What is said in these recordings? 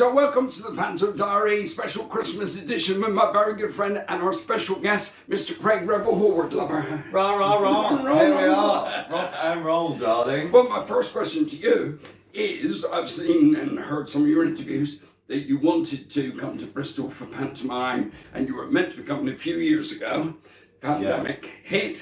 So welcome to the Panto Diary special Christmas edition with my very good friend and our special guest, Mr. Craig Revel Horwood, lover. Rah, rah, rah. Here we are. Rock and roll, darling. Well, my first question to you is, I've seen and heard some of your interviews that you wanted to come to Bristol for pantomime and you were meant to be coming a few years ago. Pandemic hit.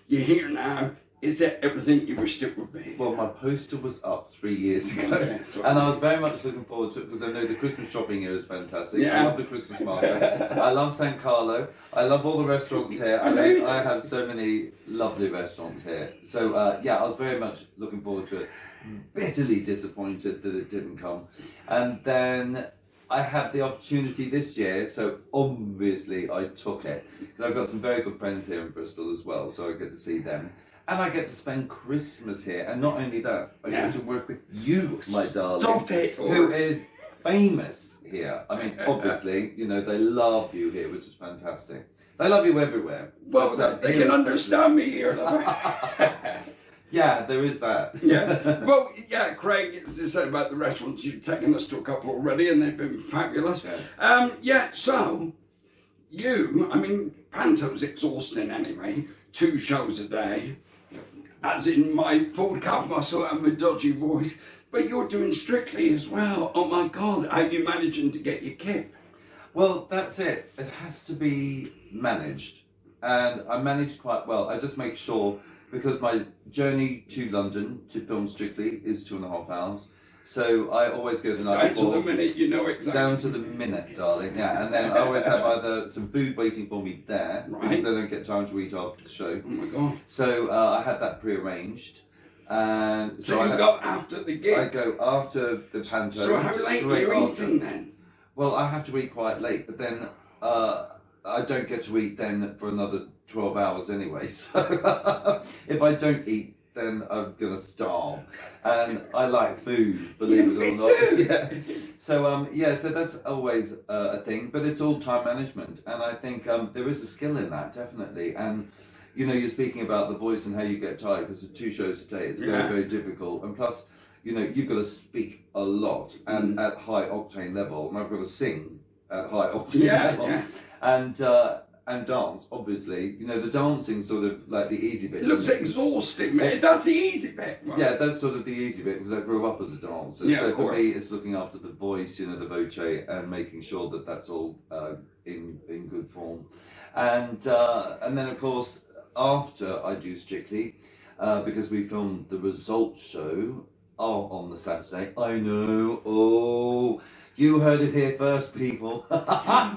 You're here now. Is that everything you wished it would be? Well, my poster was up 3 years ago, and I was very much looking forward to it because I know the Christmas shopping here is fantastic. Yeah. I love the Christmas market. I love San Carlo. I love all the restaurants here. I mean, I have so many lovely restaurants here. So, yeah, I was very much looking forward to it. Bitterly disappointed that it didn't come. And then I had the opportunity this year, so obviously I took it. Because I've got some very good friends here in Bristol as well, so I get to see them. And I get to spend Christmas here, and not only that, I get to work with you, my darling, Stop it, who is famous here. I mean, obviously, you know, they love you here, which is fantastic. They love you everywhere. Well, they can understand me here, lover. Yeah, there is that. Yeah. Well, yeah, Craig, as I said about the restaurants, you've taken us to a couple already, and they've been fabulous. Yeah. So, I mean, Panto's exhausting anyway. 2 shows a day. As in my pulled calf muscle and my dodgy voice, but you're doing Strictly as well. Oh my God, how are you managing to get your kip? Well, that's it. It has to be managed, and I manage quite well. I just make sure, because my journey to London to film Strictly is 2.5 hours, so I always go the night before. Down to the minute, you know exactly. Down to the minute, darling, yeah. And then I always have either some food waiting for me there, because I don't get time to eat after the show. Oh my God. So I had that pre-arranged. And so you go after the gig? I go after the Panto. So how late are you eating then? Well, I have to eat quite late, but then I don't get to eat then for another 12 hours anyway. So if I don't eat, then I'm gonna starve. And I like food, believe it or not. Me too. Yeah. So so that's always a thing, but it's all time management, and I think there is a skill in that, definitely. And you know, you're speaking about the voice and how you get tired because of 2 shows a day. It's very, very difficult, and plus, you know, you've got to speak a lot and at high octane level, and I've got to sing at high octane level. And dance, obviously. You know, the dancing sort of like the easy bit. It looks exhausting, mate. That's the easy bit. Right? Yeah, that's sort of the easy bit because I grew up as a dancer. Yeah, so for me, it's looking after the voice, you know, the voce, and making sure that that's all in good form. And then of course after I do Strictly, because we filmed the results show on the Saturday. I know. Oh. You heard it here first, people.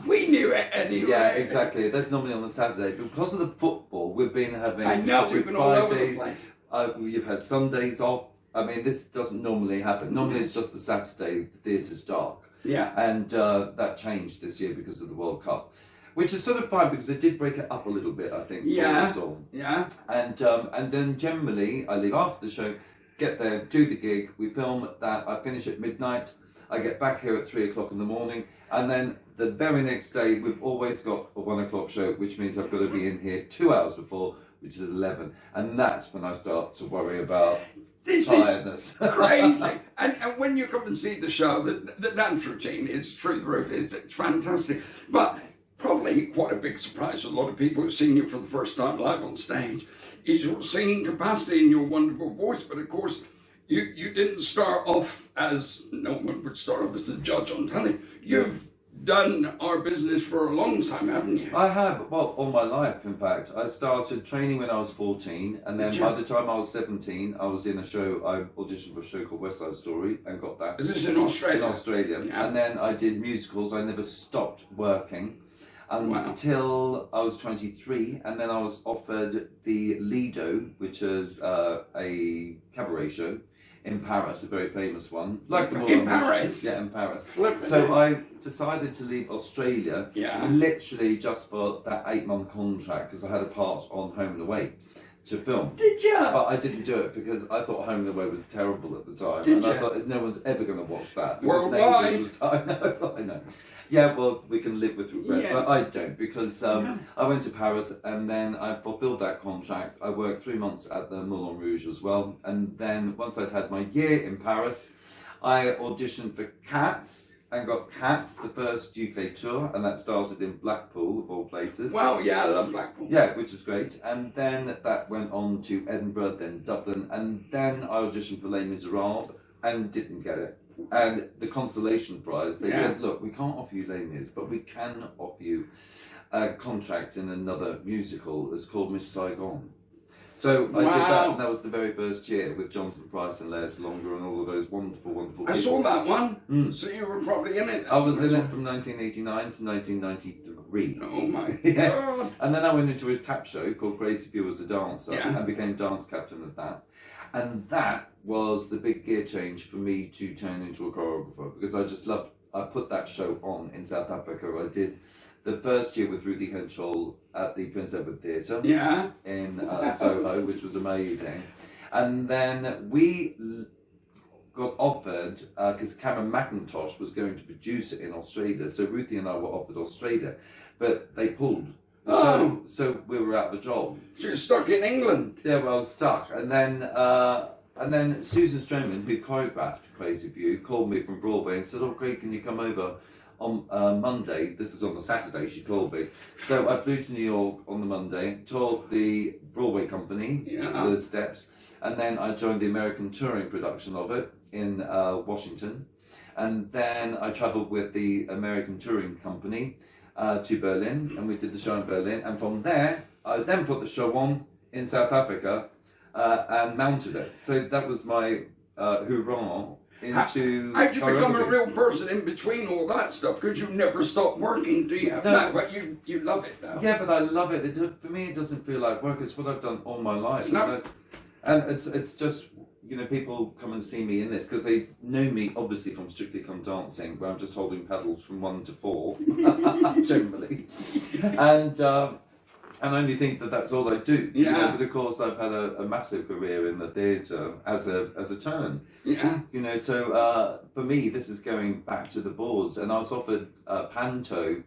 We knew it anyway. Yeah, exactly. That's normally on the Saturday. Because of the football, we've been having... I know, we've been all over the place. You've had Sundays off. I mean, this doesn't normally happen. Normally it's just the Saturday, the theatre's dark. Yeah. And that changed this year because of the World Cup. Which is sort of fine because they did break it up a little bit, I think. Yeah. Yeah. And then generally, I leave after the show, get there, do the gig, we film that, I finish at midnight. I get back here at 3 o'clock in the morning, and then the very next day we've always got a 1 o'clock show, which means I've got to be in here 2 hours before, which is 11, and that's when I start to worry about tiredness. Is crazy. And when you come and see the show, the dance routine is through the roof. It's fantastic, but probably quite a big surprise to a lot of people who've seen you for the first time live on stage is your singing capacity and your wonderful voice. But of course, you didn't start off as, no one would start off as a judge on telly. You've done our business for a long time, haven't you? I have, well, all my life, in fact. I started training when I was 14, and then by the time I was 17, I was in a show, I auditioned for a show called West Side Story, and got that. Is this in Australia? In Australia. Yeah. And then I did musicals. I never stopped working until I was 23, and then I was offered the Lido, which is a cabaret show in Paris, a very famous one. Like the In Paris? Yeah, in Paris. Flippin' So heck. I decided to leave Australia, Yeah. literally just for that 8-month contract, because I had a part on Home and Away to film. Did you? But I didn't do it because I thought Home and Away was terrible at the time, Did and I you? thought no one's ever going to watch that. because Worldwide. neighbours was- I know. Yeah, well, we can live with regret, Yeah. but I don't, because I went to Paris and then I fulfilled that contract. I worked 3 months at the Moulin Rouge as well, and then once I'd had my year in Paris, I auditioned for Cats and got Cats, the first UK tour, and that started in Blackpool, of all places. Wow, yeah, I love Blackpool. Yeah, which was great. And then that went on to Edinburgh, then Dublin, and then I auditioned for Les Miserables and didn't get it. And the consolation prize, they said, look, we can't offer you Les Mis, but we can offer you a contract in another musical. It's called Miss Saigon. So I did that, and that was the very first year with Jonathan Pryce and Lea Salonga and all of those wonderful, wonderful people. I saw that one, so you were probably in it. I was in it from 1989 to 1993. Oh my Yes. God. And then I went into a tap show called Crazy Few as a Dancer Yeah. and became dance captain of that. And that was the big gear change for me to turn into a choreographer, because I just loved, I put that show on in South Africa. I did the first year with Ruthie Henschel at the Prince Edward Theatre Yeah. in Soho, which was amazing. And then we got offered, because Cameron McIntosh was going to produce it in Australia, so Ruthie and I were offered Australia, but they pulled the show, so we were out of a job. So you're stuck in England. Yeah, well, I was stuck. And then Susan Stroman, who choreographed Crazy for You, called me from Broadway and said, "Oh, Craig, can you come over on Monday?" This is on the Saturday, she called me. So I flew to New York on the Monday, taught the Broadway company the steps, and then I joined the American touring production of it in Washington. And then I travelled with the American touring company to Berlin, and we did the show in Berlin. And from there, I then put the show on in South Africa and mounted it. So that was my hoorah into How'd you become a choreography. real person in between all that stuff? Because you never stop working, do you? No. But you love it though. Yeah, but I love it. For me, it doesn't feel like work. It's what I've done all my life. It's not- And it's just, you know, people come and see me in this because they know me obviously from Strictly Come Dancing, where I'm just holding pedals from 1 to 4 generally, and only think that that's all I do. You know, but of course I've had a massive career in the theatre as a turn. Yeah. You know, so for me this is going back to the boards, and I was offered Panto.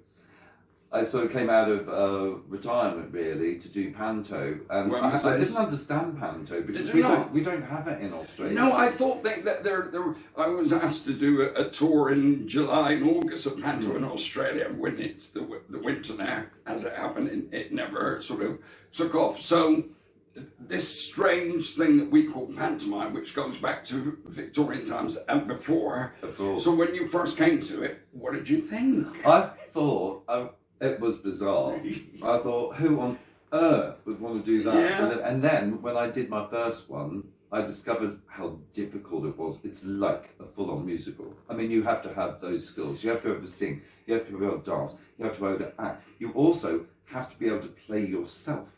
I sort of came out of retirement really to do Panto, and When was I this? didn't understand Panto because Did you not? we don't have it in Australia. No, I thought that there. I was asked to do a tour in July and August of Panto in Australia when it's the winter there. As it happened, it never sort of took off. So this strange thing that we call pantomime, which goes back to Victorian times and before. Of course. So when you first came to it, what did you think? I thought it was bizarre. I thought, who on earth would want to do that? Yeah. And then when I did my first one, I discovered how difficult it was. It's like a full-on musical. I mean, you have to have those skills. You have to be able to sing. You have to be able to dance. You have to be able to act. You also have to be able to play yourself.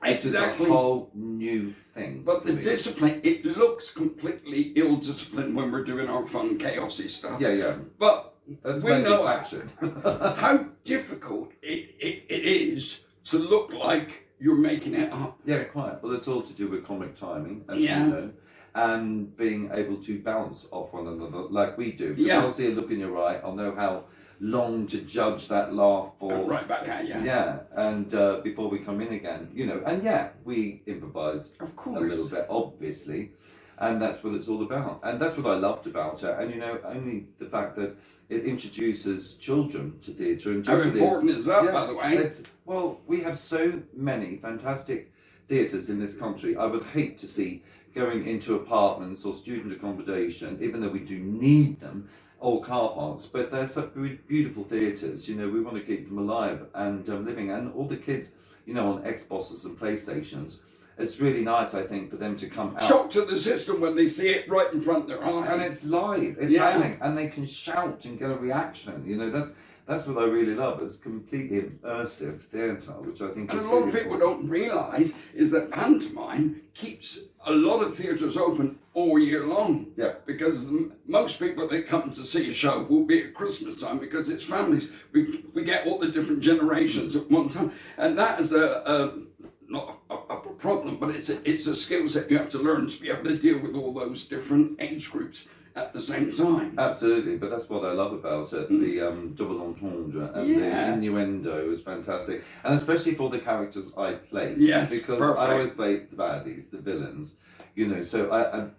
Which Exactly. is a whole new thing. But the for me. discipline, it looks completely ill-disciplined when we're doing our fun, chaosy stuff. Yeah. But That's we mainly know fashion. how difficult it is to look like you're making it up. Yeah, quite. Well, it's all to do with comic timing, as Yeah. you know, and being able to bounce off one another like we do. Because Yeah. I'll see a look in your eye, I'll know how long to judge that laugh for. Right back at you. Yeah, and before we come in again, you know, and yeah, we improvise Of course. a little bit, obviously, and that's what it's all about. And that's what I loved about it. And you know, only the fact that it introduces children to theatre. And How generally important is that, by the way? Well, we have so many fantastic theatres in this country. I would hate to see going into apartments or student accommodation, even though we do need them, or car parks, but they're such beautiful theatres. You know, we want to keep them alive and living. And all the kids, you know, on Xboxes and PlayStations, it's really nice, I think, for them to come out. Shock to the system when they see it right in front of their eyes. And it's live, it's Yeah. happening, and they can shout and get a reaction. You know, that's what I really love. It's completely immersive theatre, which I think And is a lot really of people important. don't realise is that pantomime keeps a lot of theatres open all year long. Yeah. Because most people that come to see a show will be at Christmas time because it's families. We get all the different generations at one time, and that is not a problem, but it's a skill set you have to learn to be able to deal with all those different age groups at the same time. Absolutely, but that's what I love about it. The double entendre and the innuendo is fantastic, and especially for the characters I play. Yes, because perfect. I always play the baddies, the villains. You know, so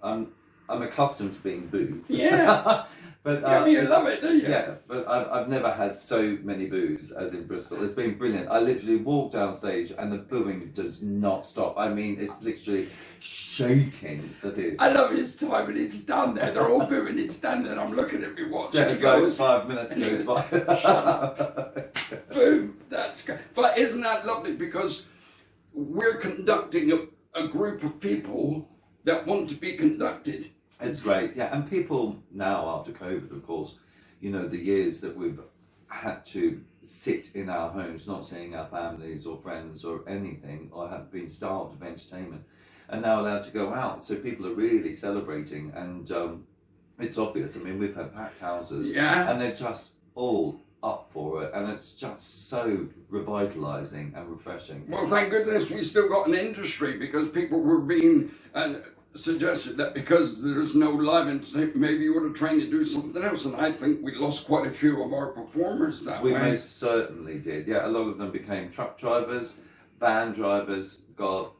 I'm accustomed to being booed. Yeah. But you love it, don't you? Yeah, but I've never had so many boos as in Bristol. It's been brilliant. I literally walk down stage and the booing does not stop. I mean, it's literally shaking the theatre. I love his time and it's done there. They're all booing, it's done there. And I'm looking at me watching. Yeah, He it's goes, like 5 minutes goes by. Shut up. Boom. That's good. But isn't that lovely? Because we're conducting a group of people that want to be conducted. It's great, yeah. And people now, after COVID, of course, you know, the years that we've had to sit in our homes, not seeing our families or friends or anything, or have been starved of entertainment, and now allowed to go out. So people are really celebrating, and it's obvious. I mean, we've had packed houses, and they're just all up for it, and it's just so revitalising and refreshing. Well, thank goodness we still got an industry, because people were being suggested that because there's no live entertainment, maybe you would have trained to do something else, and I think we lost quite a few of our performers that way. We most certainly did, yeah. A lot of them became truck drivers, van drivers, got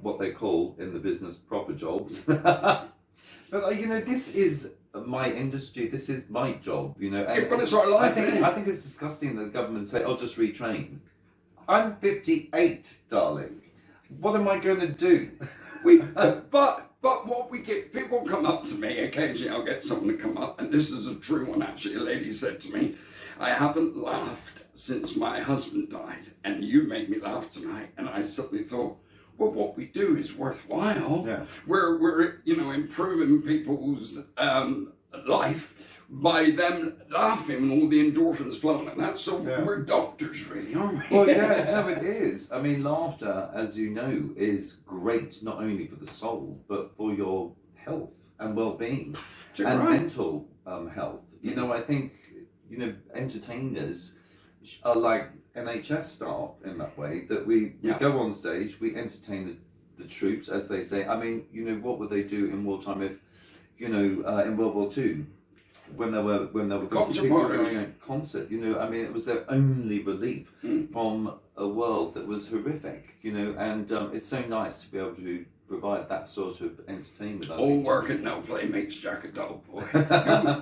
what they call in the business proper jobs. But you know, this is my industry, this is my job, you know. But it's our life, I think it's disgusting that the government say, "Oh, just retrain." I'm 58, darling. What am I going to do? But what we get, people come up to me, occasionally I'll get someone to come up, and this is a true one actually. A lady said to me, "I haven't laughed since my husband died, and you made me laugh tonight." And I suddenly thought, well, what we do is worthwhile. Yeah. We're you know, improving people's life by them laughing and all the endorphins flowing and that. So we're doctors, really, aren't we? Well, yeah, no, it is. I mean, laughter, as you know, is great not only for the soul, but for your health and well-being and mental health. You know, I think, you know, entertainers are like NHS staff in that way, that we go on stage, we entertain the troops, as they say. I mean, you know, what would they do in wartime if, you know, in World War II, when they were going a concert, you know, I mean, it was their only relief from a world that was horrific, you know, and it's so nice to be able to provide that sort of entertainment. All work and no play makes Jack a dull boy.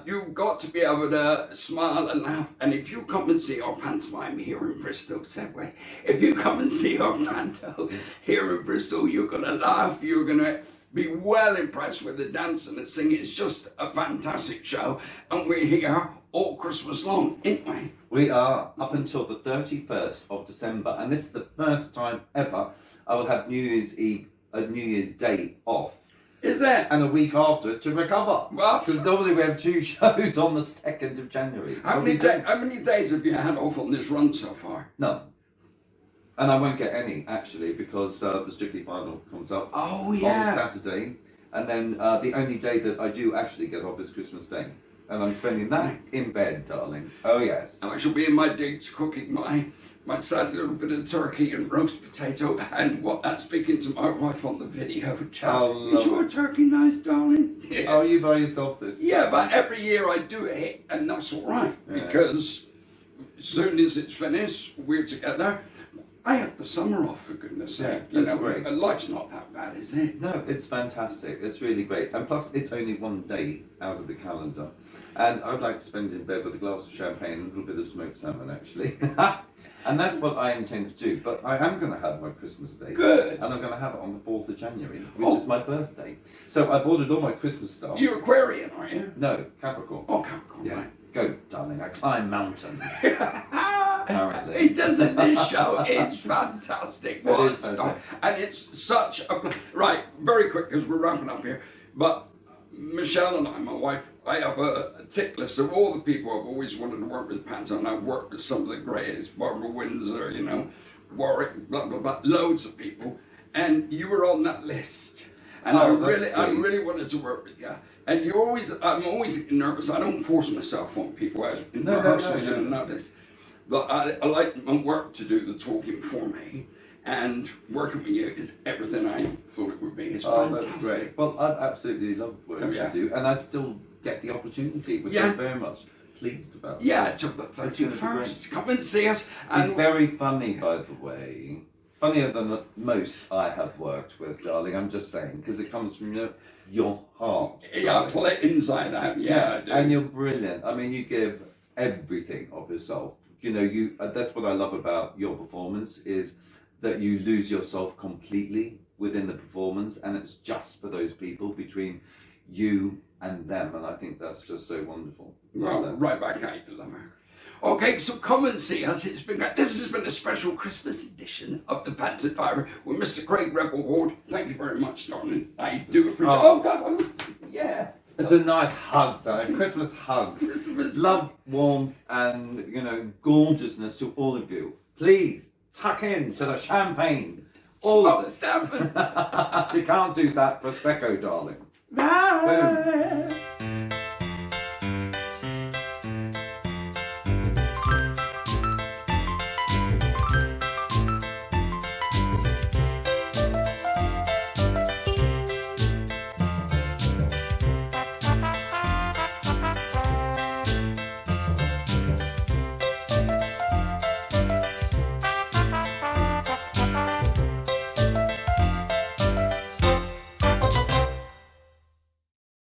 You've got to be able to smile and laugh, and if you come and see our pantomime here in Bristol, Segway, if you come and see our Panto here in Bristol, you're going to laugh, you're going to be well impressed with the dance and the singing. It's just a fantastic show, and we're here all Christmas long, ain't we? We are, up until the 31st of December, and this is the first time ever I will have New Year's Day off. Is it? And a week after to recover. Because normally we have 2 shows on the 2nd of January. How many days have you had off on this run so far? None. And I won't get any, actually, because the Strictly Final comes up on Saturday. And then the only day that I do actually get off is Christmas Day. And I'm spending that in bed, darling. Oh, yes. And I shall be in my digs cooking my sad little bit of turkey and roast potato, and speaking to my wife on the video chat. Is your turkey nice, darling? Yeah. Oh, you by yourself this time? Yeah, but every year I do it, and that's all right, because as soon as it's finished, we're together. I have the summer off, for goodness sake. You know, great. Life's not that bad, is it? No, it's fantastic. It's really great. And plus, it's only one day out of the calendar. And I'd like to spend it in bed with a glass of champagne and a little bit of smoked salmon, actually. And that's what I intend to do. But I am going to have my Christmas Day. Good. And I'm going to have it on the 4th of January, which is my birthday. So I've ordered all my Christmas stuff. You're Aquarian, aren't you? No, Capricorn. Oh, Capricorn, Yeah. right. Go, darling. I climb mountains. Apparently. He does in this show. It's fantastic. It is fantastic. And it's such a... Right, very quick, because we're wrapping up here. But Michelle and I, my wife, I have a tick list of all the people I've always wanted to work with Panto, and I've worked with some of the greatest, Barbara Windsor, you know, Warwick, blah, blah, blah, loads of people. And you were on that list. And Oh, I that's really wanted to work with you. And I'm always nervous. I don't force myself on people as in rehearsal, you know this. But I like my work to do the talking for me. And working with you is everything I thought it would be. It's fantastic. That's great. Well, I absolutely love working with you, and I still get the opportunity, which I'm very much pleased about. Yeah, till the 31st. Come and see us. He's very funny, by the way. Funnier than most I have worked with, darling. I'm just saying, because it comes from your heart. Yeah, I play it inside out. Yeah, I do. And you're brilliant. I mean, you give everything of yourself. You know, that's what I love about your performance is that you lose yourself completely within the performance, and it's just for those people between you and them, and I think that's just so wonderful. Well, right back at you, lover. Okay, so come and see us. This has been a special Christmas edition of the Panto Diary with Mr. Craig Revel Horwood. Thank you very much, darling. I do appreciate it. Oh, God, yeah. It's a nice hug, though. A Christmas hug. Love, warmth, and, gorgeousness to all of you. Please, tuck in to the champagne. All of it. You can't do that Prosecco, darling. Bye. Boom.